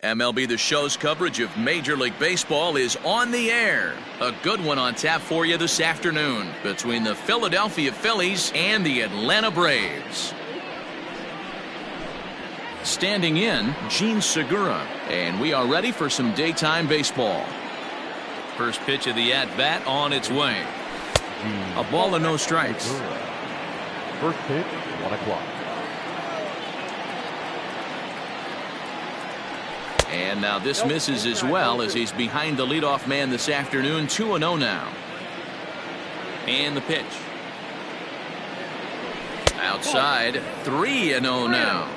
MLB The Show's coverage of Major League Baseball is on the air. A good one on tap for you this afternoon between the Philadelphia Phillies and the Atlanta Braves. Standing in, Gene Segura, and we are ready for some daytime baseball. First pitch of the at-bat on its way. A ball and no strikes. First pitch, 1 o'clock. And now this misses as well as he's behind the leadoff man this afternoon. 2-0 now. And the pitch. Outside, 3-0 now.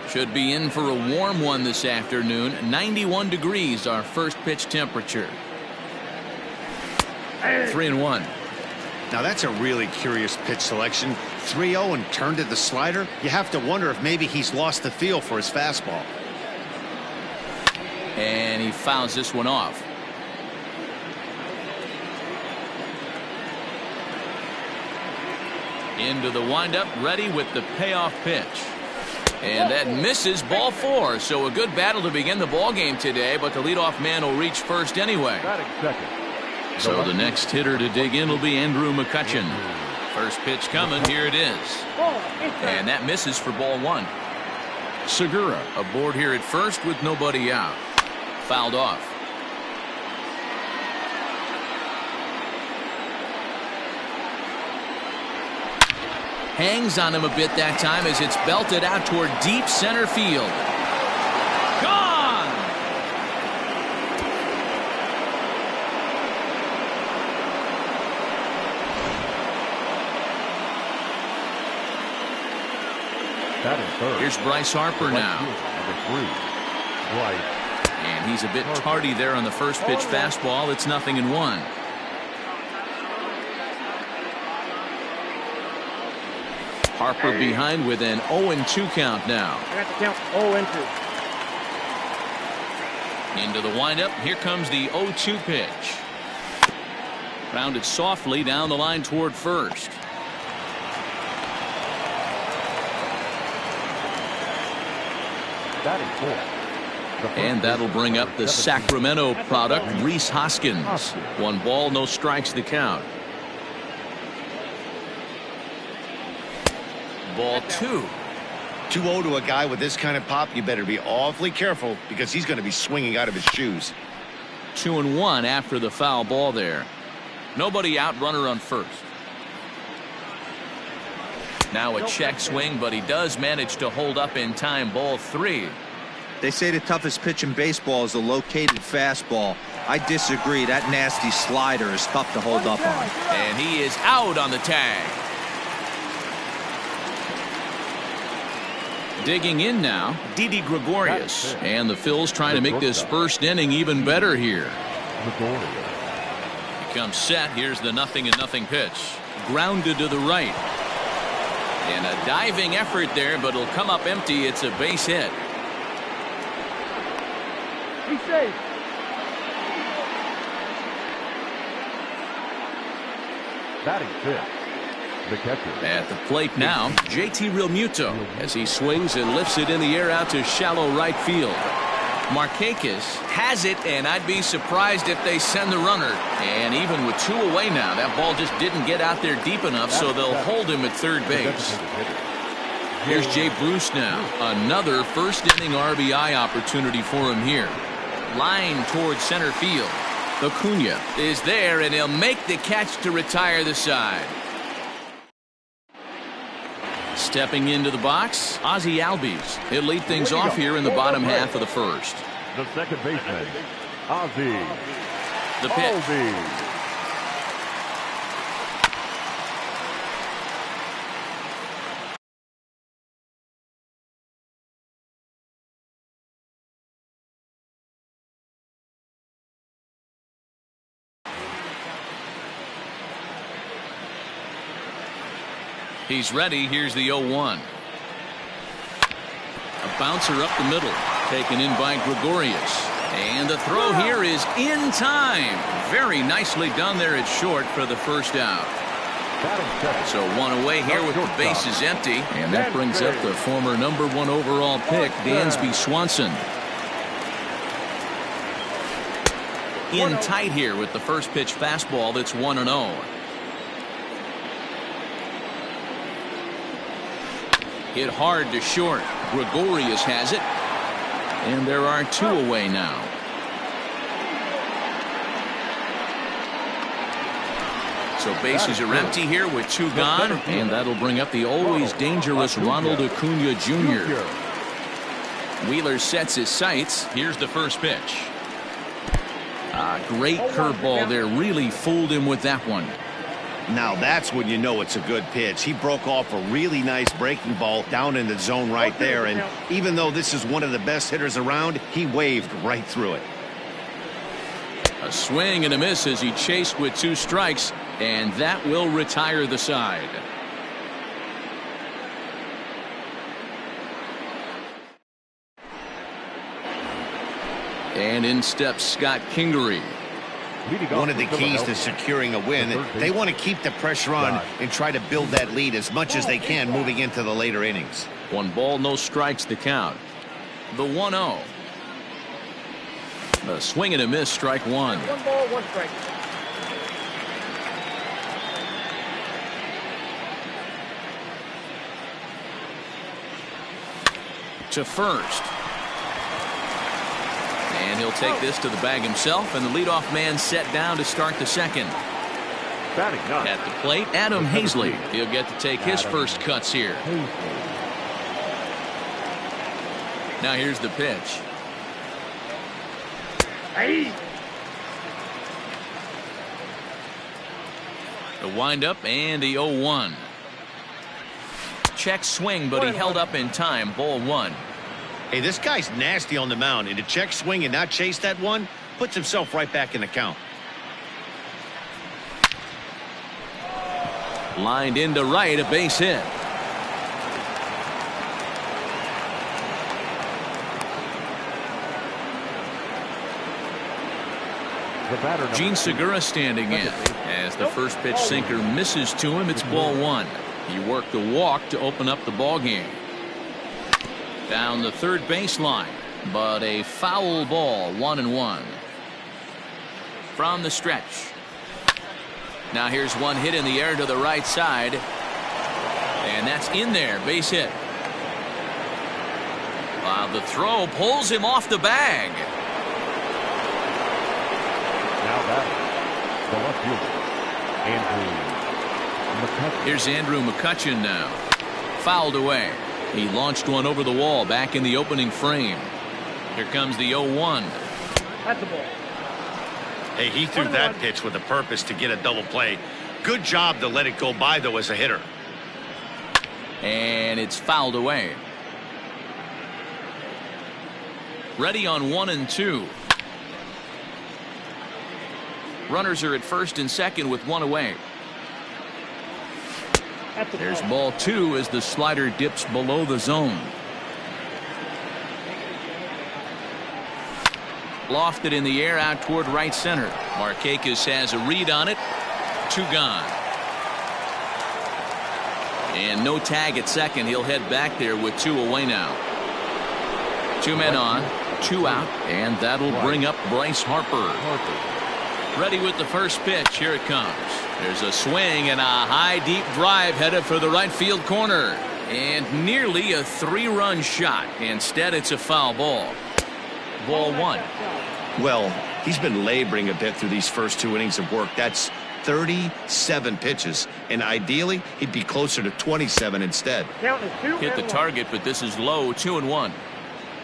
Should be in for a warm one this afternoon. 91 degrees our first pitch temperature. 3-1. Now that's a really curious pitch selection. 3-0 and turned to the slider. You have to wonder if maybe he's lost the feel for his fastball. And he fouls this one off. Into the windup, ready with the payoff pitch. And that misses, ball 4. So a good battle to begin the ball game today, but the leadoff man will reach first anyway. So the next hitter to dig in will be Andrew McCutchen. First pitch coming, here it is. And that misses for ball 1. Segura aboard here at first with nobody out. Fouled off. Hangs on him a bit that time as it's belted out toward deep center field. Gone! That is third. Here's Bryce Harper now. Number 3, Bryce. And he's a bit tardy there on the first pitch fastball. It's 0-1. Harper behind with an 0-2 count now. I got the count 0-2. Into the windup. Here comes the 0-2 pitch. Grounded softly down the line toward first. That is 4. And that'll bring up the Sacramento product, Rhys Hoskins. 1 ball, no strikes the count. Ball 2. 2-0 to a guy with this kind of pop. You better be awfully careful because he's going to be swinging out of his shoes. 2-1 after the foul ball there. Nobody out, runner on first. Now a check swing, but he does manage to hold up in time. Ball 3. They say the toughest pitch in baseball is a located fastball. I disagree. That nasty slider is tough to hold up on. And he is out on the tag. Digging in now, Didi Gregorius. And the Phils trying to make this first inning even better here. He comes set. Here's the 0-0 pitch. Grounded to the right. And a diving effort there, but it'll come up empty. It's a base hit. Be safe. Batting 5th, the catcher. At the plate now, JT Realmuto as he swings and lifts it in the air out to shallow right field. Markakis has it, and I'd be surprised if they send the runner. And even with 2 away now, that ball just didn't get out there deep enough, so they'll hold him at third base. Here's Jay Bruce now. Another first inning RBI opportunity for him here. Line towards center field. Acuna is there, and he'll make the catch to retire the side. Stepping into the box, Ozzie Albies. He'll lead things off here in the bottom half of the first. The second baseman, Ozzie. The pitch. He's ready. Here's the 0-1. A bouncer up the middle. Taken in by Gregorius. And the throw here is in time. Very nicely done there at short for the first out. So 1 away here with the bases empty. And that brings up the former #1 overall pick, Dansby Swanson. in tight here with the first pitch fastball that's 1-0. Hit hard to short. Gregorius has it. And there are 2 away now. So bases are empty here with 2 gone. And that'll bring up the always dangerous Ronald Acuna Jr. Wheeler sets his sights. Here's the first pitch. Great curveball there. Really fooled him with that one. Now that's when you know it's a good pitch. He broke off a really nice breaking ball down in the zone right there. And even though this is one of the best hitters around, he waved right through it. A swing and a miss as he chased with 2 strikes. And that will retire the side. And in steps Scott Kingery. One of the keys to securing a win, they want to keep the pressure on and try to build that lead as much as they can moving into the later innings. 1 ball, no strikes the count. The 1-0. A swing and a miss, strike 1. 1 ball, 1 strike. To first. And he'll take this to the bag himself, and the leadoff man set down to start the second. At the plate, Adam Hazley. He'll get to take his first cuts here. Now here's the pitch. The windup and the 0-1. Check swing, but he held up in time. Ball 1. Hey, this guy's nasty on the mound, and to check swing and not chase that one puts himself right back in the count. Lined into right, a base hit. Gene Segura standing in as the first pitch sinker misses to him. It's ball 1. He worked the walk to open up the ball game. Down the third baseline, but a foul ball. 1-1 from the stretch. Now here's one hit in the air to the right side, and that's in there. Base hit. While the throw pulls him off the bag. Now batting, the left fielder, Andrew McCutchen. Here's Andrew McCutchen now. Fouled away. He launched one over the wall back in the opening frame. Here comes the 0-1. That's the ball. Hey, he threw that pitch with a purpose to get a double play. Good job to let it go by, though, as a hitter. And it's fouled away. Ready on 1 and 2. Runners are at first and second with 1 away. There's ball 2 as the slider dips below the zone. Lofted in the air out toward right center. Markakis has a read on it. 2 gone. And no tag at second. He'll head back there with 2 away now. 2 men on, 2 out, and that'll bring up Bryce Harper. Ready with the first pitch. Here it comes. There's a swing and a high deep drive headed for the right field corner. And nearly a 3-run shot. Instead, it's a foul ball. Ball 1. Well, he's been laboring a bit through these first 2 innings of work. That's 37 pitches. And ideally, he'd be closer to 27 instead. Hit the target, but this is low. 2-1.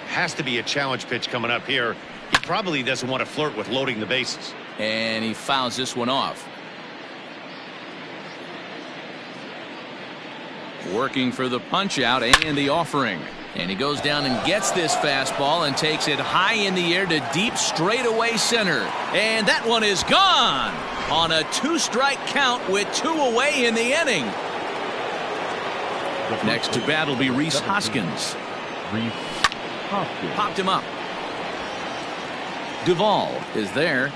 Has to be a challenge pitch coming up here. He probably doesn't want to flirt with loading the bases. And he fouls this one off. Working for the punch out and the offering. And he goes down and gets this fastball and takes it high in the air to deep straightaway center. And that one is gone on a 2-strike count with 2 away in the inning. Next to bat will be Rhys Hoskins. Popped him up. Duvall is there.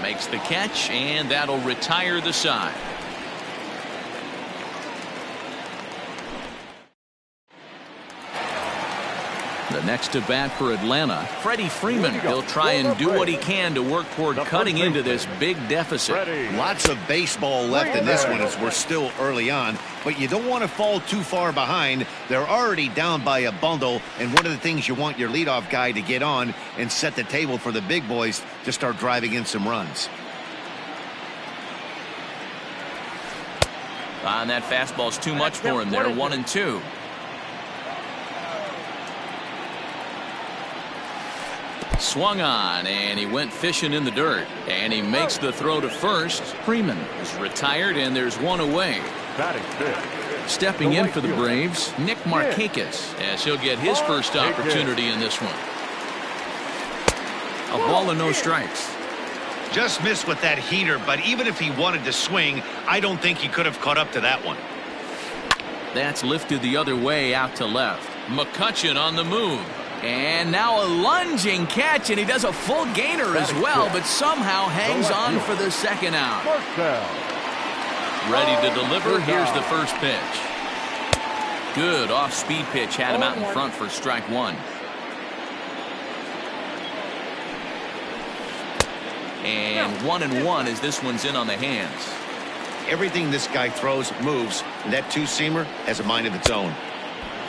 Makes the catch, and that'll retire the side. The next to bat for Atlanta, Freddie Freeman. He'll try and do what he can to work toward cutting into this big deficit. Lots of baseball left in this one as we're still early on, but you don't want to fall too far behind. They're already down by a bundle, and one of the things you want your leadoff guy to get on and set the table for the big boys to start driving in some runs. And that fastball's too much for him there. 1-2. Swung on, and he went fishing in the dirt. And he makes the throw to first. Freeman is retired, and there's one away. Stepping in for the Braves, Nick Markakis, as he'll get his first opportunity in this one. A ball and no strikes. Just missed with that heater, but even if he wanted to swing, I don't think he could have caught up to that one. That's lifted the other way out to left. McCutchen on the move. And now a lunging catch, and he does a full gainer as well, but somehow hangs on for the second out. Ready to deliver. Here's the first pitch. Good off-speed pitch. Had him out in front for strike one. And 1-1 as this one's in on the hands. Everything this guy throws moves, and that two-seamer has a mind of its own.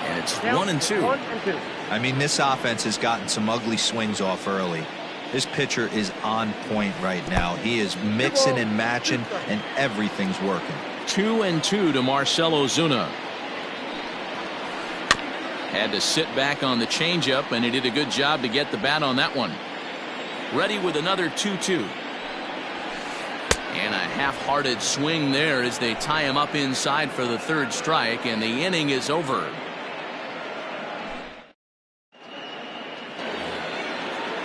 And it's 1-2. I mean, this offense has gotten some ugly swings off early. This pitcher is on point right now. He is mixing and matching, and everything's working. 2-2 to Marcell Ozuna. Had to sit back on the changeup, and he did a good job to get the bat on that one. Ready with another 2-2. And a half-hearted swing there as they tie him up inside for the third strike, and the inning is over.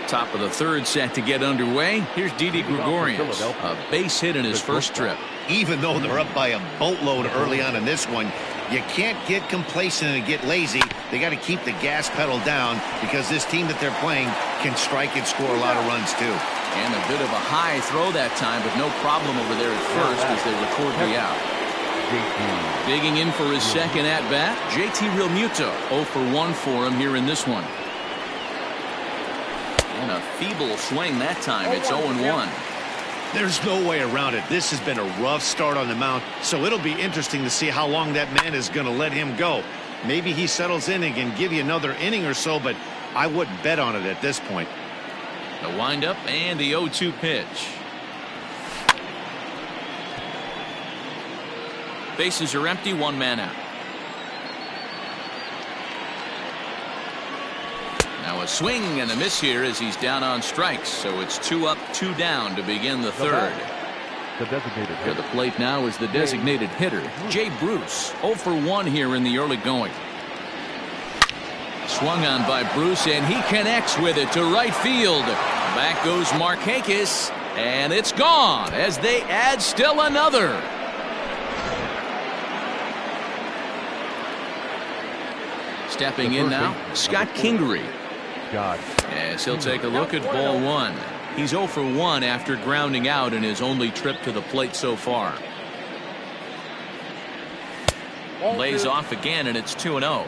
Top of the third set to get underway. Here's Didi Gregorius, a base hit in his first trip. Even though they're up by a boatload early on in this one, you can't get complacent and get lazy. They got to keep the gas pedal down because this team that they're playing can strike and score a lot of runs too. And a bit of a high throw that time, but no problem over there at first as they record the out. Digging in for his second at-bat, JT Realmuto. 0 for 1 for him here in this one. And a feeble swing that time. It's 0-1. There's no way around it. This has been a rough start on the mound, so it'll be interesting to see how long that man is going to let him go. Maybe he settles in and can give you another inning or so, but I wouldn't bet on it at this point. The windup and the 0-2 pitch. Bases are empty, one man out. Now a swing and a miss here as he's down on strikes, so it's 2 up, 2 down to begin the third. The designated hitter. To the plate now is the designated hitter, Jay Bruce. 0 for 1 here in the early going. Swung on by Bruce, and he connects with it to right field. Back goes Markakis, and it's gone as they add still another. Stepping in now, Scott Kingery. As he'll take a look at ball one. He's 0 for 1 after grounding out in his only trip to the plate so far. Lays off again, and it's 2-0.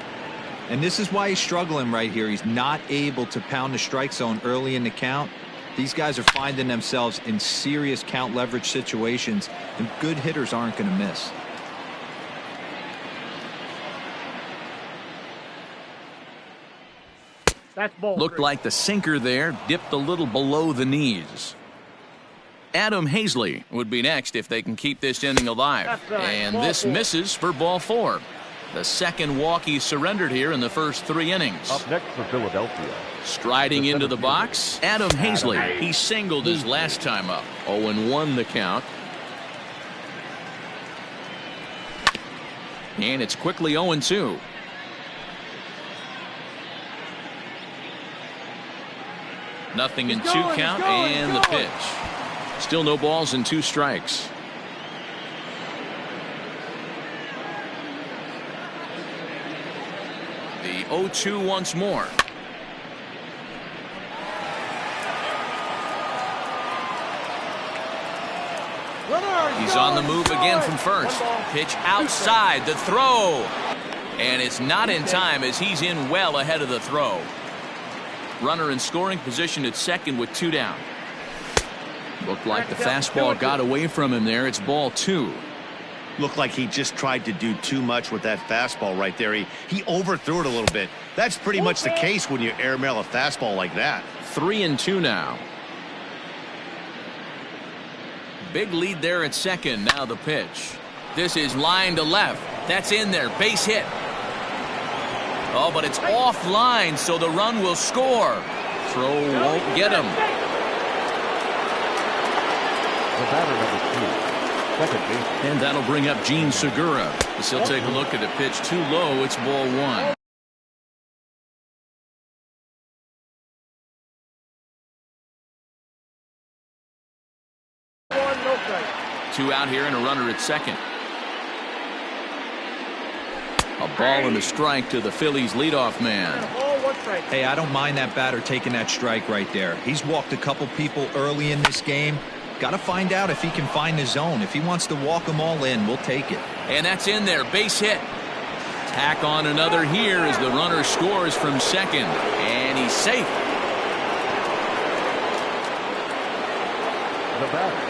And this is why he's struggling right here. He's not able to pound the strike zone early in the count. These guys are finding themselves in serious count leverage situations, and good hitters aren't going to miss. That's ball. Looked like the sinker there dipped a little below the knees. Adam Hazley would be next if they can keep this inning alive. And this misses for ball 4. The second walk he surrendered here in the first 3 innings. Up next for Philadelphia. Striding into the box, Adam Hazley. He singled his last time up. 0-1 the count. And it's quickly 0-2. Nothing in 2 count, and the pitch. Still no balls and 2 strikes. The 0-2 once more. He's on the move again from first. Pitch outside, the throw. And it's not in time as he's in well ahead of the throw. Runner in scoring position at second with 2 down. Looked like the fastball got away from him there. It's ball 2. Looked like he just tried to do too much with that fastball right there. He overthrew it a little bit. That's pretty much the case when you airmail a fastball like that. 3-2 now. Big lead there at second. Now the pitch. This is line to left. That's in there. Base hit. Oh, but it's offline, so the run will score. Throw won't get him. The batter, number 2, second base. And that'll bring up Gene Segura. As he'll take a look at the pitch too low. It's ball 1. No strike. 2 out here and a runner at second. A ball and a strike to the Phillies leadoff man. Ball, 1 strike. Hey, I don't mind that batter taking that strike right there. He's walked a couple people early in this game. Got to find out if he can find the zone. If he wants to walk them all in, we'll take it. And that's in there. Base hit. Tack on another here as the runner scores from second. And he's safe. The batter.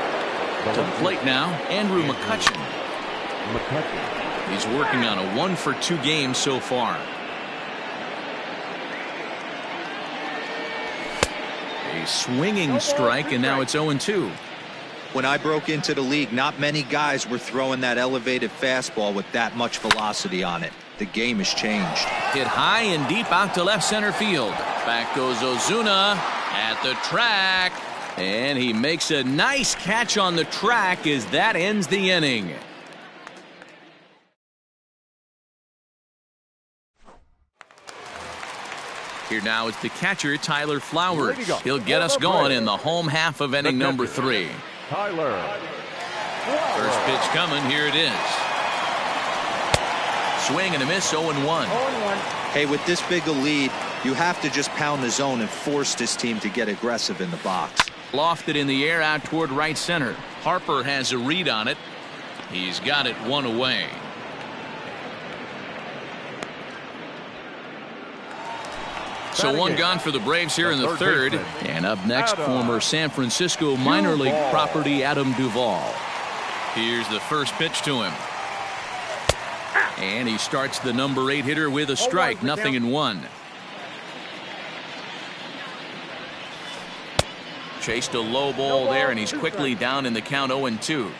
To the plate now, Andrew McCutchen. He's working on a 1-for-2 game so far. A swinging strike, and now it's 0-2. When I broke into the league, not many guys were throwing that elevated fastball with that much velocity on it. The game has changed. Hit high and deep out to left center field. Back goes Ozuna at the track. And he makes a nice catch on the track as that ends the inning. Here now is the catcher, Tyler Flowers. He'll get us going in the home half of inning number 3. Tyler. First pitch coming. Here it is. Swing and a miss. 0-1. 0-1. Hey, with this big a lead, you have to just pound the zone and force this team to get aggressive in the box. Lofted in the air out toward right center. Harper has a read on it. He's got it 1 away. So 1 gone for the Braves here in the third. And up next, former San Francisco minor league property Adam Duvall. Here's the first pitch to him. And he starts the number 8 hitter with a strike. 0-1. Chased a low ball there, and he's quickly down in the count. 0-2.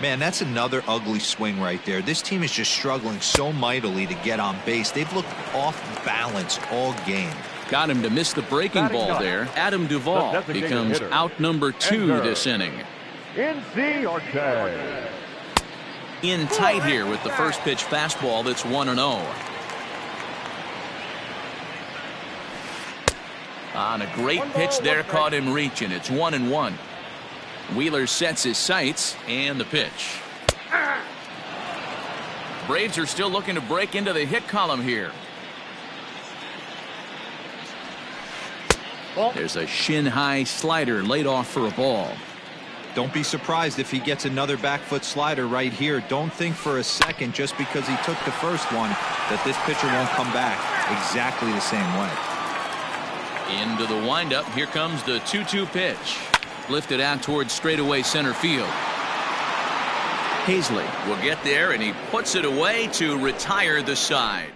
Man, that's another ugly swing right there. This team is just struggling so mightily to get on base. They've looked off balance all game. Got him to miss the breaking ball there. Adam Duvall becomes out number 2 this inning. In tight here with the first pitch fastball that's 1-0. On a great pitch there, caught him reaching. It's 1-1. Wheeler sets his sights, and the pitch. Braves are still looking to break into the hit column here. There's a shin-high slider laid off for a ball. Don't be surprised if he gets another back foot slider right here. Don't think for a second, just because he took the first one, that this pitcher won't come back exactly the same way. Into the windup. Here comes the 2-2 pitch. Lifted out towards straightaway center field. Hazley will get there, and he puts it away to retire the side.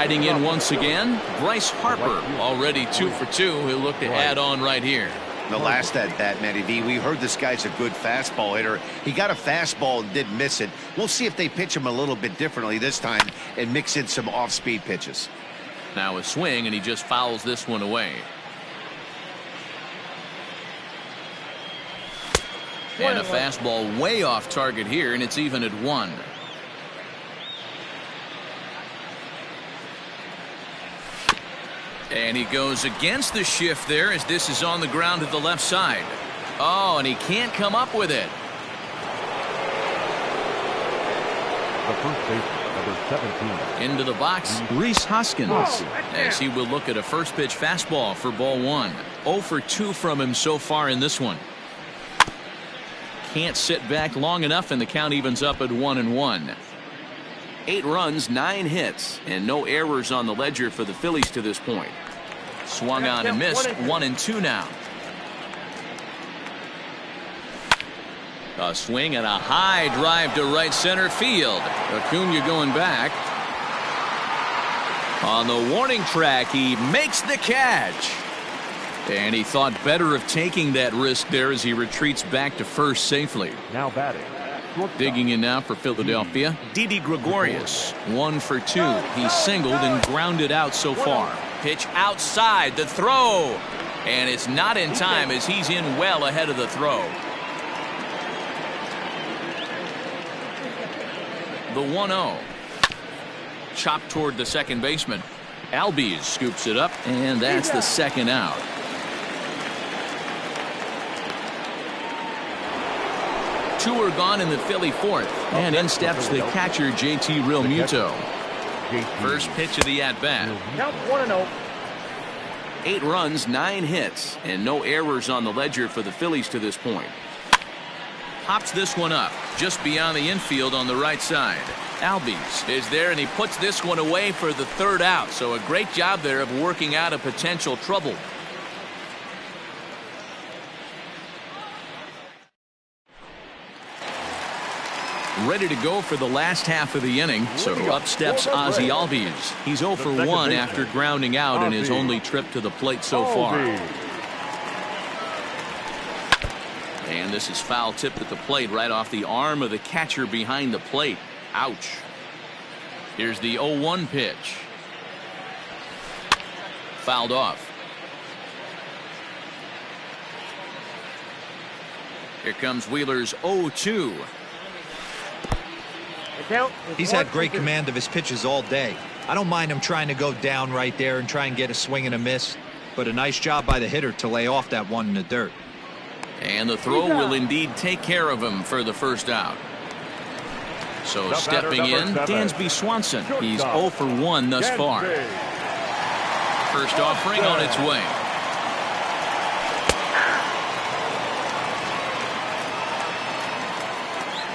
Riding in once again, Bryce Harper, already 2 for 2. He'll look to add on right here. The last at bat, Matty V, we heard this guy's a good fastball hitter. He got a fastball and did miss it. We'll see if they pitch him a little bit differently this time and mix in some off-speed pitches. Now a swing, and he just fouls this one away. And a fastball way off target here, and it's even at 1. And he goes against the shift there as this is on the ground to the left side. Oh, and he can't come up with it. The first baseman, number 17. Into the box, Rhys Hoskins, as he will look at a first pitch fastball for ball 1. 0 for 2 from him so far in this one. Can't sit back long enough, and the count evens up at 1-1. 8 runs, 9 hits, and no errors on the ledger for the Phillies to this point. Swung on and missed. 1-2 now. A swing and a high drive to right center field. Acuna going back. On the warning track, he makes the catch. And he thought better of taking that risk there as he retreats back to first safely. Now batting. Digging in now for Philadelphia, Didi Gregorius. 1 for 2. He singled and grounded out so far. Pitch outside, the throw. And it's not in time as he's in well ahead of the throw. The 1-0. Chopped toward the second baseman. Albies scoops it up, and that's the second out. Two are gone in the Philly fourth, and in steps the catcher JT Realmuto. First pitch of the at-bat. Count 1-0. 8 runs, 9 hits, and no errors on the ledger for the Phillies to this point. Pops this one up just beyond the infield on the right side. Albies is there, and he puts this one away for the third out. So a great job there of working out a potential trouble. Ready to go for the last half of the inning. So up steps Ozzie Albies. He's 0 for 1 after grounding out in his only trip to the plate so far. And this is foul tipped at the plate right off the arm of the catcher behind the plate. Ouch. Here's the 0-1 pitch. Fouled off. Here comes Wheeler's 0-2. He's had great command of his pitches all day. I don't mind him trying to go down right there and try and get a swing and a miss, but a nice job by the hitter to lay off that one in the dirt. And the throw will indeed take care of him for the first out. So stepping in, Dansby Swanson. He's 0 for 1 thus far. First offering on its way.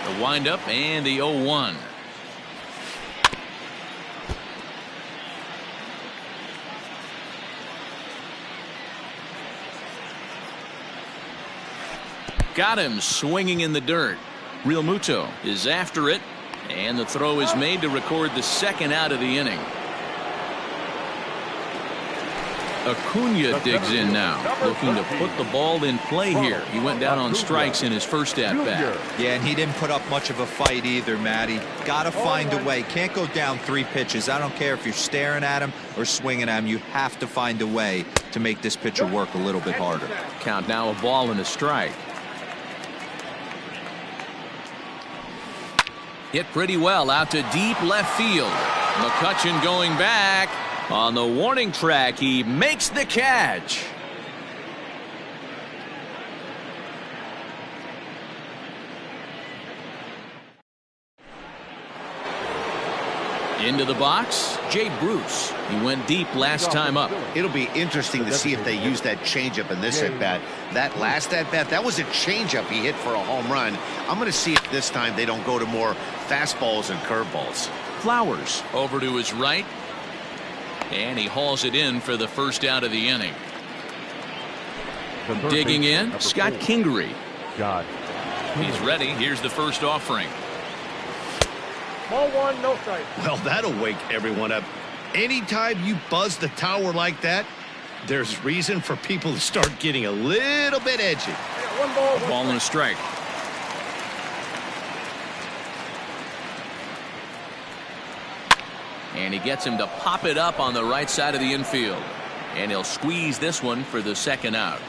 The windup and the 0-1. Got him swinging in the dirt. Realmuto is after it, and the throw is made to record the second out of the inning. Acuna digs in now, looking to put the ball in play here. He went down on strikes in his first at-bat. Yeah, and he didn't put up much of a fight either, Matty. Got to find a way. Can't go down 3 pitches. I don't care if you're staring at him or swinging at him. You have to find a way to make this pitcher work a little bit harder. Count now, a ball and a strike. Hit pretty well out to deep left field. McCutchen going back. On the warning track, he makes the catch. Into the box, Jay Bruce. He went deep last time up. It'll be interesting to see if they use that changeup in this at-bat. That last at-bat, that was a changeup he hit for a home run. I'm going to see if this time they don't go to more fastballs and curveballs. Flowers over to his right. And he hauls it in for the first out of the inning. Digging in, Scott Kingery. He's ready. Here's the first offering. Ball 1, no strike. Well, that'll wake everyone up. Anytime you buzz the tower like that, there's reason for people to start getting a little bit edgy. One ball, one Ball and a strike. And he gets him to pop it up on the right side of the infield. And he'll squeeze this one for the second out.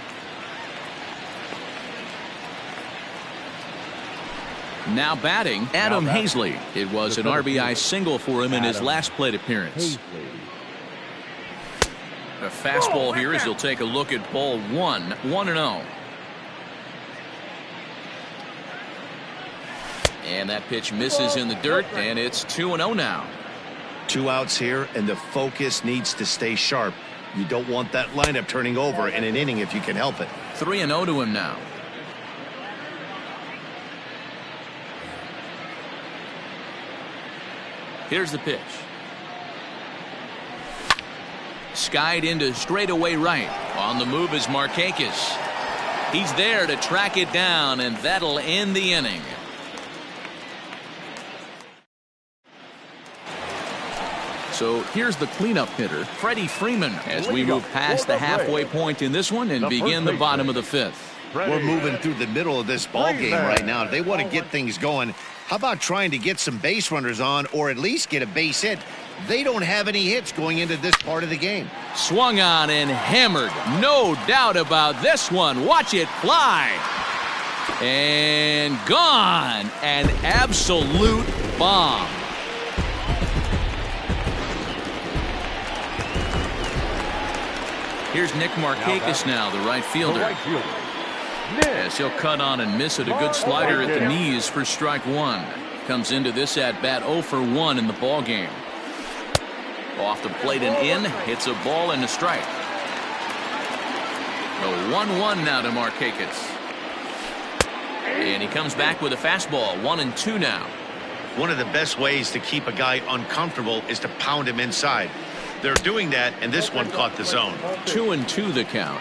Now batting, Adam Hazley. It was an RBI single for him in his last plate appearance. A fastball here as he'll take a look at ball one. 1-0. And that pitch misses in the dirt, and it's 2-0 now. 2 outs here, and the focus needs to stay sharp. You don't want that lineup turning over in an inning if you can help it. 3-0 to him now. Here's the pitch. Skied into straightaway right. On the move is Markakis. He's there to track it down, and that'll end the inning. So here's the cleanup hitter, Freddie Freeman, as we move past the halfway point in this one and begin the bottom of the 5th. We're moving through the middle of this ball game right now. If they want to get things going, how about trying to get some base runners on or at least get a base hit? They don't have any hits going into this part of the game. Swung on and hammered. No doubt about this one. Watch it fly. And gone. An absolute bomb. Here's Nick Markakis now, the right fielder. Yes, he'll cut on and miss it. A good slider at the knees for strike one. Comes into this at bat 0 for 1 in the ball game. Off the plate and in, hits a ball and a strike. The 1-1 now to Markakis. And he comes back with a fastball. 1-2 now. One of the best ways to keep a guy uncomfortable is to pound him inside. They're doing that, and this one caught the zone. 2-2 the count.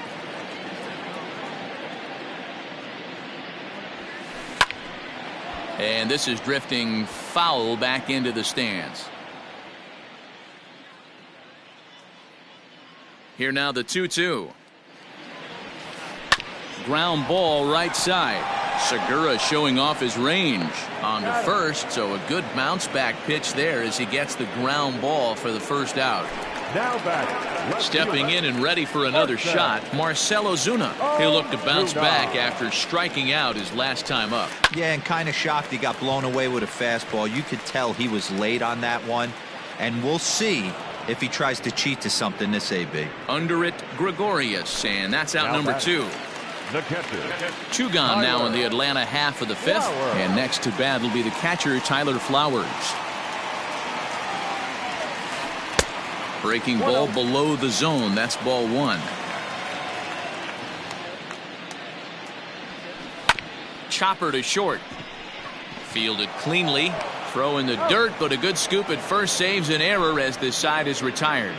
And this is drifting foul back into the stands. Here now the 2-2. Ground ball right side. Segura showing off his range on to first, so a good bounce back pitch there as he gets the ground ball for the first out. Now back. Stepping in and ready for another shot, Marcell Ozuna. He'll look to bounce back after striking out his last time up. Yeah, and kind of shocked he got blown away with a fastball. You could tell he was late on that one, and we'll see if he tries to cheat to something this AB. Under it, Gregorius, and that's out number 2. The catcher. 2 gone now in the Atlanta half of the 5th, and next to bat will be the catcher Tyler Flowers. Breaking ball below the zone. That's ball 1. Chopper to short. Fielded cleanly. Throw in the dirt, but a good scoop at first saves an error as this side is retired.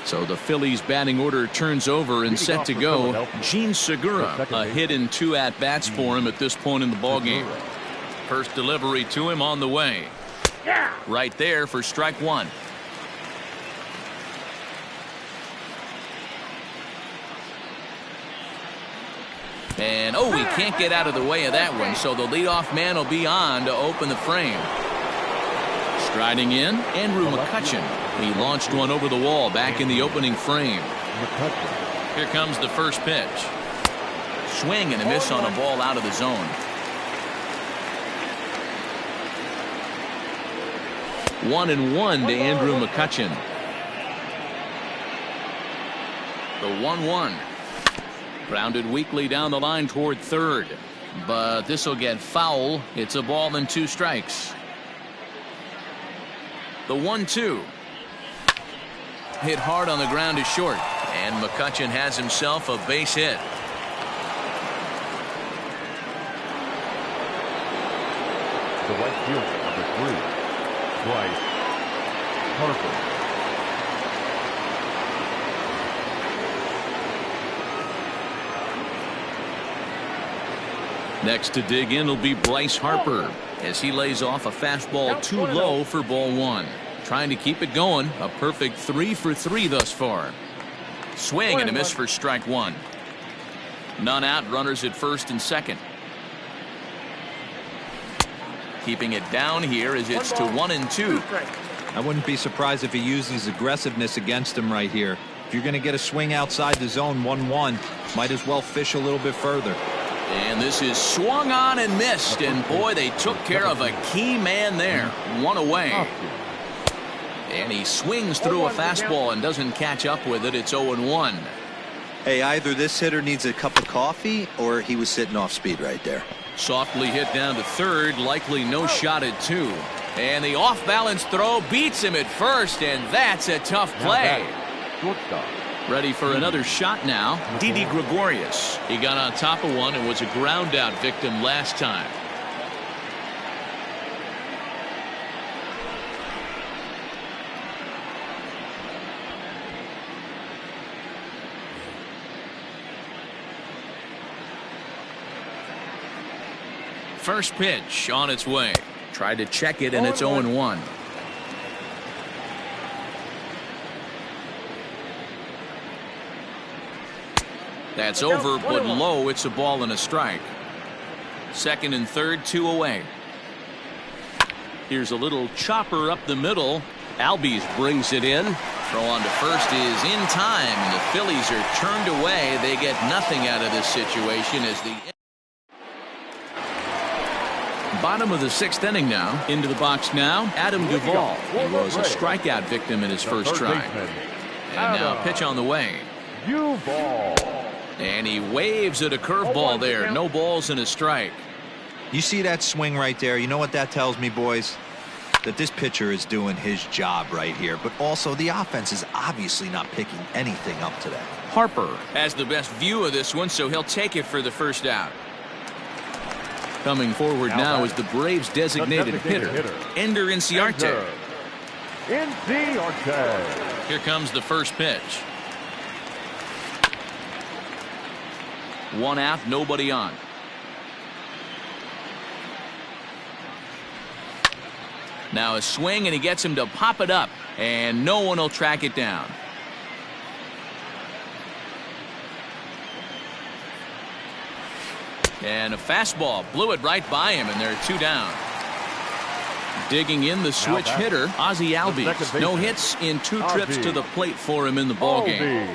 So the Phillies batting order turns over and set to go. Gene Segura, a hit in 2 at-bats for him at this point in the ballgame. First delivery to him on the way. Right there for strike 1. And oh, he can't get out of the way of that one, so the leadoff man will be on to open the frame. Striding in, Andrew McCutchen. He launched one over the wall back in the opening frame. Here comes the first pitch. Swing and a miss on a ball out of the zone. 1-1 to Andrew McCutchen. The 1-1. Grounded weakly down the line toward third. But this will get foul. It's a ball and 2 strikes. The 1-2. Hit hard on the ground to short. And McCutchen has himself a base hit. The right fielder, number 3. Bryce Harper. Next to dig in will be Bryce Harper as he lays off a fastball too low for ball one. Trying to keep it going. A perfect 3 for 3 thus far. Swing and a miss for strike one. None out, runners at first and second. Keeping it down here as it's to 1-2. I wouldn't be surprised if he uses aggressiveness against him right here. If you're going to get a swing outside the zone 1-1, might as well fish a little bit further. And this is swung on and missed, and boy, they took care of a key man there. One away. And he swings through a fastball and doesn't catch up with it. It's 0-1. Hey, either this hitter needs a cup of coffee or he was sitting off speed right there. Softly hit down to third, likely no shot at two. And the off-balance throw beats him at first, and that's a tough play. Ready for another shot now. Didi Gregorius. He got on top of one and was a ground out victim last time. First pitch on its way. Tried to check it, and it's 0-1. That's over, but low. It's a ball and a strike. Second and third, 2 away. Here's a little chopper up the middle. Albies brings it in. Throw on to first is in time, and the Phillies are turned away. They get nothing out of this situation as the bottom of the 6th inning now. Into the box now, Adam Duvall. He was a strikeout victim in his first try. And now pitch on the way. And he waves at a curveball there. No balls and a strike. You see that swing right there? You know what that tells me, boys? That this pitcher is doing his job right here. But also the offense is obviously not picking anything up today. Harper has the best view of this one, so he'll take it for the first out. Coming forward now is the Braves designated hitter, Ender Inciarte. Here comes the first pitch. One out, nobody on. Now a swing, and he gets him to pop it up, and no one will track it down. And a fastball blew it right by him, and they're 2 down. Digging in the switch hitter, Ozzie Albies. No hits in 2 trips to the plate for him in the ballgame.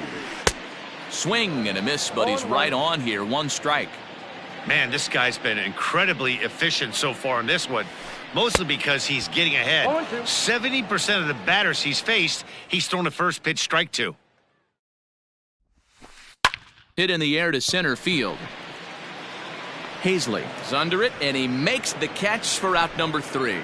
Swing and a miss, but he's right on here. 1 strike. Man, this guy's been incredibly efficient so far in this one. Mostly because he's getting ahead. 70% of the batters he's faced, he's thrown a first pitch strike to. Hit in the air to center field. Hazley is under it, and he makes the catch for out number 3.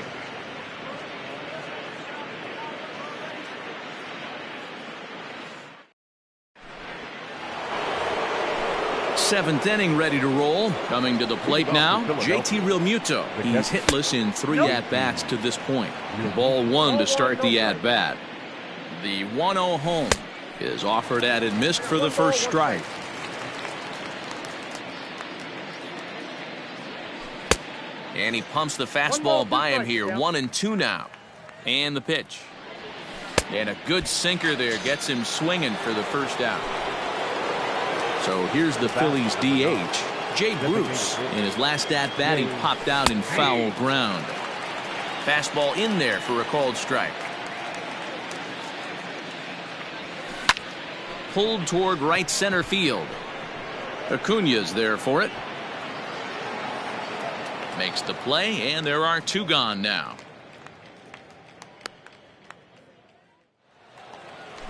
Seventh inning ready to roll. Coming to the plate now, JT Realmuto. He's hitless in 3 at-bats to this point. Ball 1 to start the at-bat. The 1-0 home is offered at and missed for the first strike. And he pumps the fastball by him here. 1-2 now. And the pitch. And a good sinker there gets him swinging for the first out. So here's the Phillies DH, Jay Bruce. In his last at-bat, he popped out in foul ground. Fastball in there for a called strike. Pulled toward right center field. Acuna's there for it. Makes the play, and there are 2 gone now.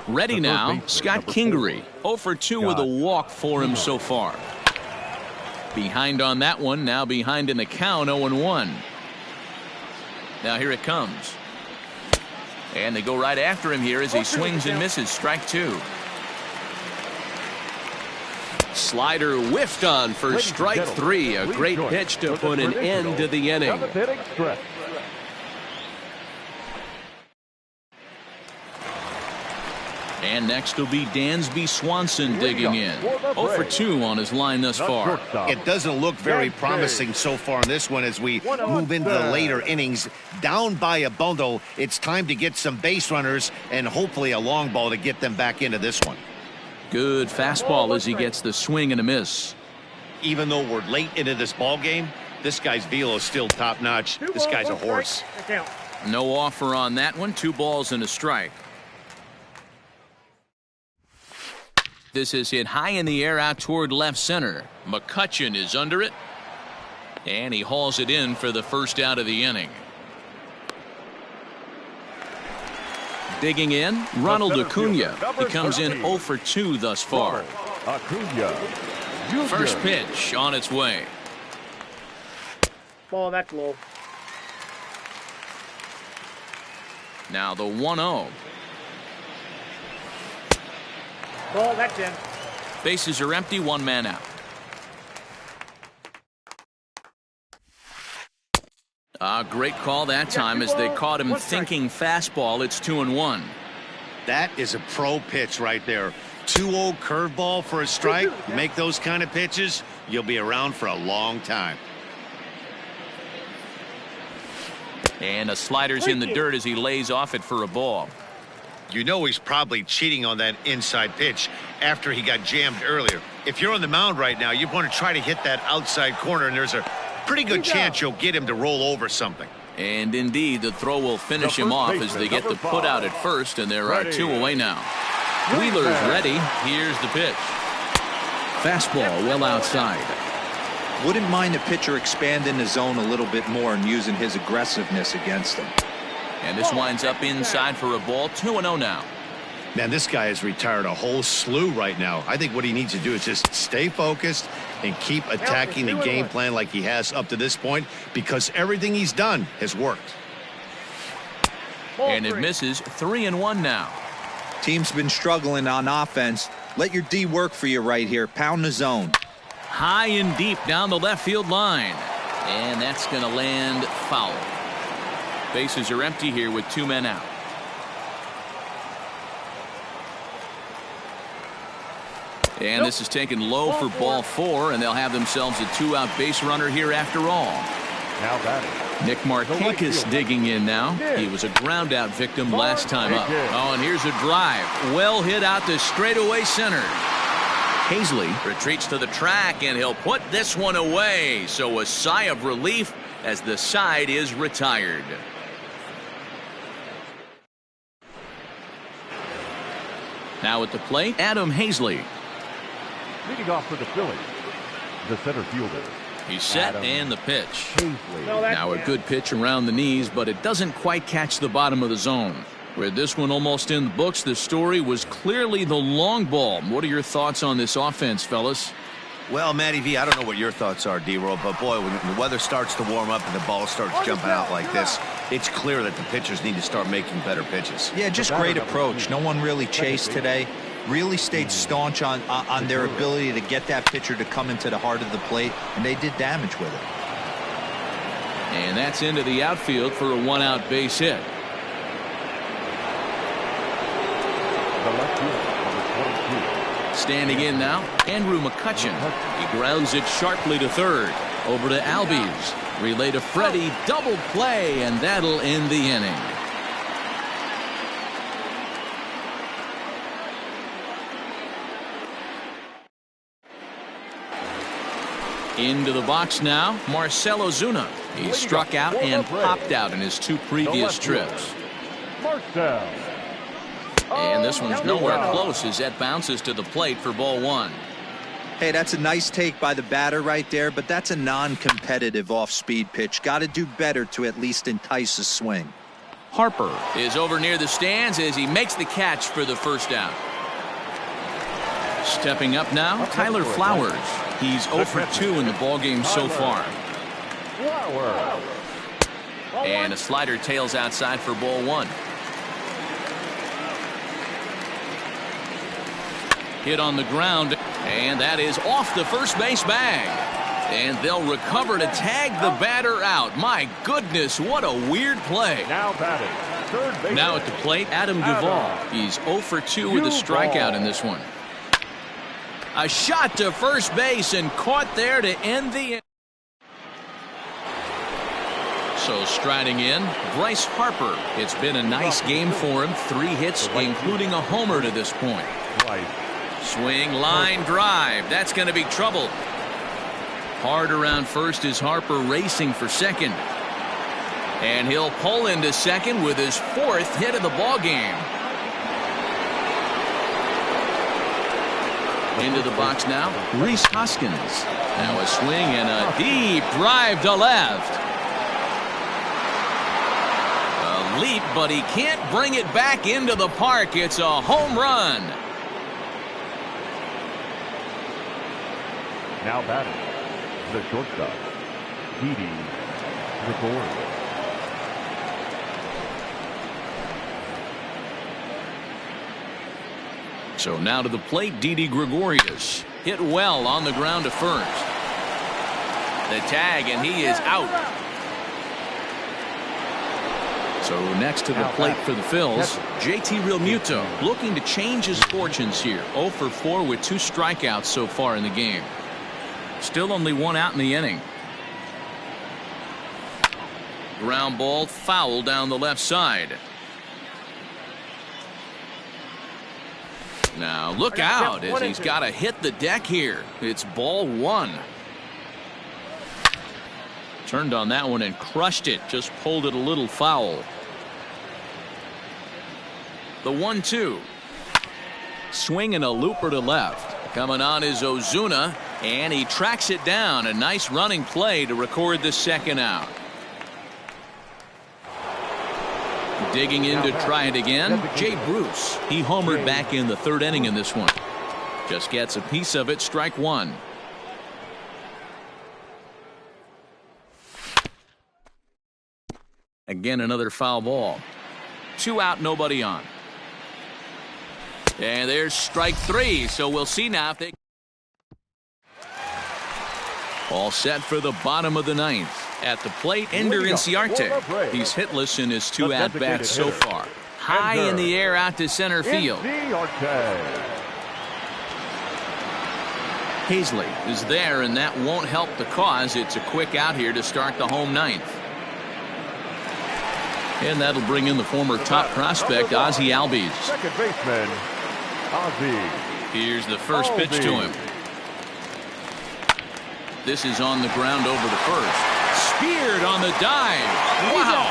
Ready now, Scott Kingery. 0 for 2 with a walk for him so far. Behind on that one, now behind in the count, 0-1. Now here it comes. And they go right after him here as he swings and misses. Strike 2. Slider whiffed on for strike 3. A great pitch to put an end to the inning. And next will be Dansby Swanson digging in. 0 for 2 on his line thus far. It doesn't look very promising so far in this one as we move into the later innings. Down by a bundle, it's time to get some base runners and hopefully a long ball to get them back into this one. Good fastball as he gets the swing and a miss. Even though we're late into this ball game, this guy's velo is still top notch. This guy's a horse. No offer on that one. 2 balls and a strike. This is hit high in the air out toward left center. McCutchen is under it. And he hauls it in for the first out of the inning. Digging in, Ronald Acuna. He comes in 0 for 2 thus far. First pitch on its way. Ball, that's low. Now the 1-0. Ball, that's in. Bases are empty, 1 man out. Great call that time as they caught him thinking fastball. It's 2-1. That is a pro pitch right there. 2-0 curveball for a strike. You make those kind of pitches, you'll be around for a long time. And a slider's in the dirt as he lays off it for a ball. You know he's probably cheating on that inside pitch after he got jammed earlier. If you're on the mound right now, you want to try to hit that outside corner, and there's a pretty good chance you'll get him to roll over something. And indeed, the throw will finish him off as they get the put out at first, and there are 2 away now. Wheeler's ready. Here's the pitch. Fastball well outside. Wouldn't mind the pitcher expanding the zone a little bit more and using his aggressiveness against him. And this winds up inside for a ball. 2-0 now. Man, this guy has retired a whole slew right now. I think what he needs to do is just stay focused and keep attacking the game plan like he has up to this point, because everything he's done has worked. And it misses. 3-1 now. Team's been struggling on offense. Let your D work for you right here. Pound the zone. High and deep down the left field line. And that's going to land foul. Bases are empty here with 2 men out. And this is taken low for ball 4, and they'll have themselves a 2-out base runner here after all. Now batting. Nick Markakis digging in now. He was a ground out victim last time up. Oh, and here's a drive. Well hit out to straightaway center. Hazley retreats to the track, and he'll put this one away. So a sigh of relief as the side is retired. Now at the plate, Adam Hazley. Leading off for the Phillies, the center fielder. He's set and the pitch. Hazley. Now a good pitch around the knees, but it doesn't quite catch the bottom of the zone. With this one almost in the books, the story was clearly the long ball. What are your thoughts on this offense, fellas? Well, Matty V, I don't know what your thoughts are, D-Roll, but boy, when the weather starts to warm up and the ball starts jumping out like this, it's clear that the pitchers need to start making better pitches. Yeah, just great approach. No one really chased today. Really stayed staunch on their ability to get that pitcher to come into the heart of the plate, and they did damage with it. And that's into the outfield for a 1-out base hit. The left fielder, number 22. Standing in now, Andrew McCutchen. He grounds it sharply to third. Over to Albies. Relay to Freddie. Double play, and that'll end the inning. Into the box now, Marcell Ozuna. He struck out and popped out in his 2 previous trips. Marcell. And this one's nowhere close as that bounces to the plate for ball 1. Hey, that's a nice take by the batter right there, but that's a non-competitive off-speed pitch. Got to do better to at least entice a swing. Harper is over near the stands as he makes the catch for the first out. Stepping up now, Tyler Flowers. He's 0 for 2 in the ballgame so far. And a slider tails outside for ball 1. Hit on the ground, and that is off the first base bag. And they'll recover to tag the batter out. My goodness, what a weird play. Now batting, Now at the plate, Adam Duvall. He's 0 for 2 with a strikeout in this one. A shot to first base and caught there to end the inning. So striding in, Bryce Harper. It's been a nice game for him. 3 hits, including a homer to this point. Swing, line drive. That's going to be trouble. Hard around first is Harper racing for second. And he'll pull into second with his 4th hit of the ball game. Into the box now, Rhys Hoskins. Now a swing and a deep drive to left. A leap, but he can't bring it back into the park. It's a home run. Now batting, the shortstop, Didi Gregorius. So now to the plate, Didi Gregorius. Hit well on the ground to first. The tag, and he is out. So next to the plate for the Phils, JT Realmuto looking to change his fortunes here. 0 for 4 with 2 strikeouts so far in the game. Still only 1 out in the inning. Ground ball foul down the left side. Now look out as he's got to hit the deck here. It's ball 1. Turned on that one and crushed it. Just pulled it a little foul. The 1-2. Swing and a looper to left. Coming on is Ozuna, and he tracks it down. A nice running play to record the second out. Digging in to try it again, Jay Bruce. He homered back in the 3rd inning in this one. Just gets a piece of it, strike 1. Again, another foul ball. 2 out, nobody on. And there's strike 3, so we'll see now if they... All set for the bottom of the 9th. At the plate, Ender Inciarte. He's hitless in his 2 at-bats so far. High in the air out to center field. Hazley is there, and that won't help the cause. It's a quick out here to start the home 9th. And that'll bring in the former top prospect, Ozzie Albies. Second baseman, Ozzie. Here's the first pitch to him. This is on the ground over to first. Speared on the dive. Wow.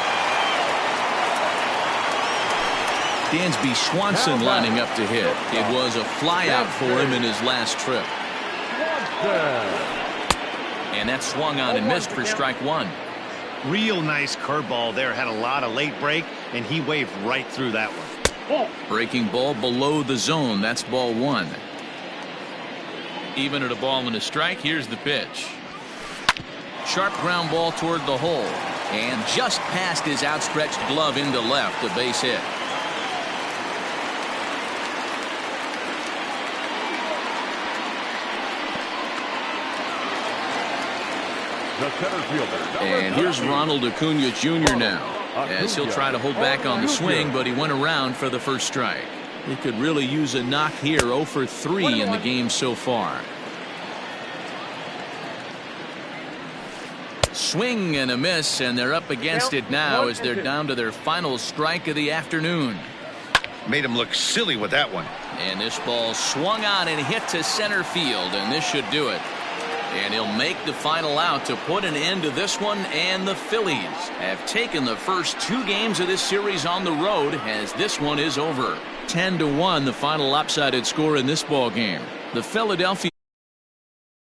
Dansby Swanson lining up to hit. It was a flyout for him in his last trip. And that swung on and missed for strike 1. Real nice curveball there. Had a lot of late break, and he waved right through that one. Breaking ball below the zone. That's ball 1. Even at a ball and a strike, here's the pitch. Sharp ground ball toward the hole. And just past his outstretched glove into left, a base hit. And here's Ronald Acuna Jr. now, as he'll try to hold back on the swing, but he went around for the first strike. He could really use a knock here. 0 for 3 in the game so far. Swing and a miss, and they're up against it now as they're down to their final strike of the afternoon. Made him look silly with that one. And this ball swung on and hit to center field, and this should do it. And he'll make the final out to put an end to this one, and the Phillies have taken the first 2 games of this series on the road as this one is over. 10-1 the final lopsided score in this ball game. The Philadelphia